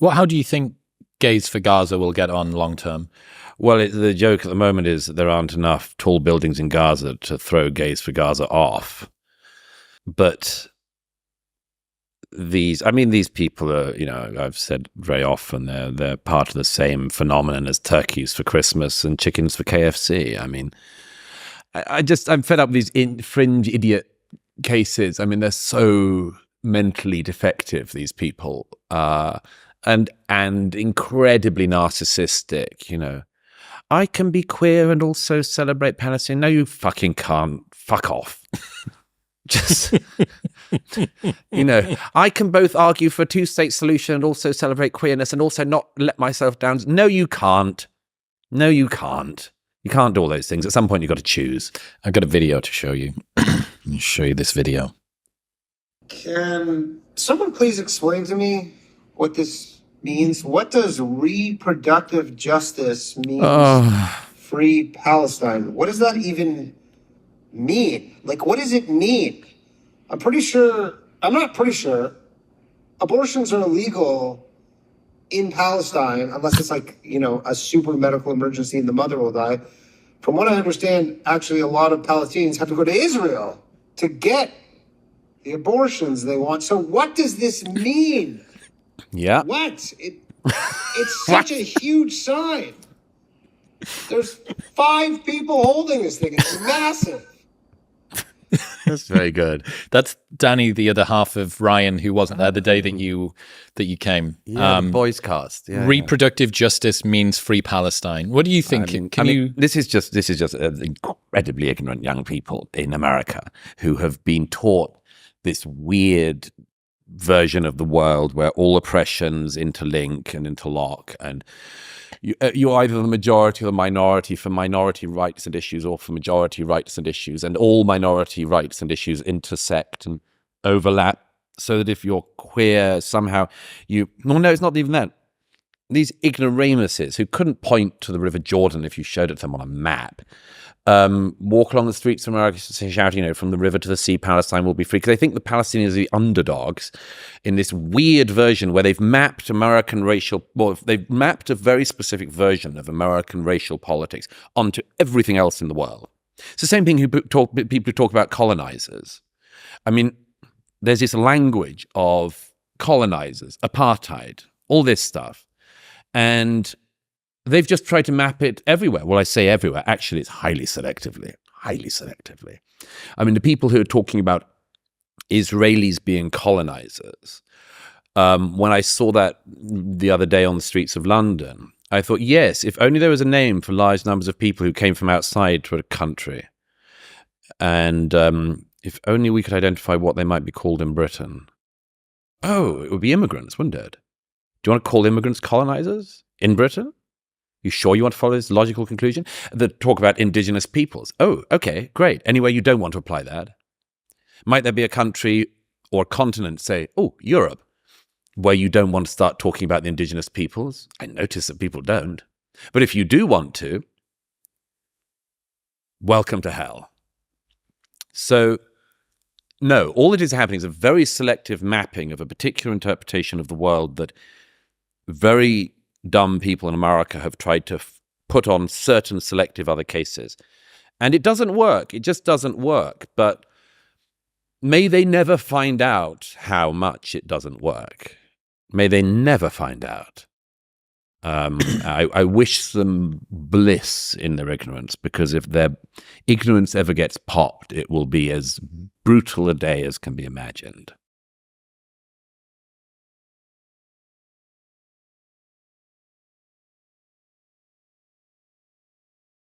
How do you think Gays for Gaza will get on long term? Well, the joke at the moment is that there aren't enough tall buildings in Gaza to throw Gays for Gaza off. But these people are, I've said very often, they're part of the same phenomenon as turkeys for Christmas and chickens for KFC. I mean, I'm fed up with these fringe idiot cases. I mean, they're so mentally defective, these people, and incredibly narcissistic. I can be queer and also celebrate Palestine. No, you fucking can't. Fuck off. Just, I can both argue for a two-state solution and also celebrate queerness and also not let myself down. No, you can't. No, you can't. You can't do all those things. At some point, you've got to choose. I've got a video to show you. Let me show you this video. Can someone please explain to me what this means? What does reproductive justice mean? Free Palestine. What does that even mean? Like, what does it mean? I'm not pretty sure. Abortions are illegal in Palestine unless it's like, a super medical emergency and the mother will die. From what I understand, actually a lot of Palestinians have to go to Israel to get the abortions they want. So what does this mean? Yeah. What? It's such a huge sign. There's 5 people holding this thing. It's massive. That's very good. That's Danny, the other half of Ryan, who wasn't there the day that you came. Yeah, boys cast. Yeah, reproductive justice means free Palestine. What do you think? This is just incredibly ignorant young people in America who have been taught this weird version of the world where all oppressions interlink and interlock, and you're either the majority or the minority for minority rights and issues, or for majority rights and issues, and all minority rights and issues intersect and overlap, so that if you're queer, somehow no, it's not even that. These ignoramuses who couldn't point to the River Jordan if you showed it to them on a map, walk along the streets of America shouting, from the river to the sea, Palestine will be free. Because they think the Palestinians are the underdogs in this weird version where they've mapped they've mapped a very specific version of American racial politics onto everything else in the world. It's the same thing people who talk about colonizers. I mean, there's this language of colonizers, apartheid, all this stuff. And they've just tried to map it everywhere. Well, I say everywhere. Actually, it's highly selectively. I mean, the people who are talking about Israelis being colonizers, when I saw that the other day on the streets of London, I thought, yes, if only there was a name for large numbers of people who came from outside to a country. And if only we could identify what they might be called in Britain. Oh, it would be immigrants, wouldn't it? Do you want to call immigrants colonizers in Britain? You sure you want to follow this logical conclusion? The talk about indigenous peoples. Oh, okay, great. Anyway, you don't want to apply that. Might there be a country or a continent, say, Europe, where you don't want to start talking about the indigenous peoples? I notice that people don't. But if you do want to, welcome to hell. So, no, all that is happening is a very selective mapping of a particular interpretation of the world that very dumb people in America have tried to put on certain selective other cases. And it doesn't work. It just doesn't work. But may they never find out how much it doesn't work. May they never find out. I wish them bliss in their ignorance, because if their ignorance ever gets popped, it will be as brutal a day as can be imagined.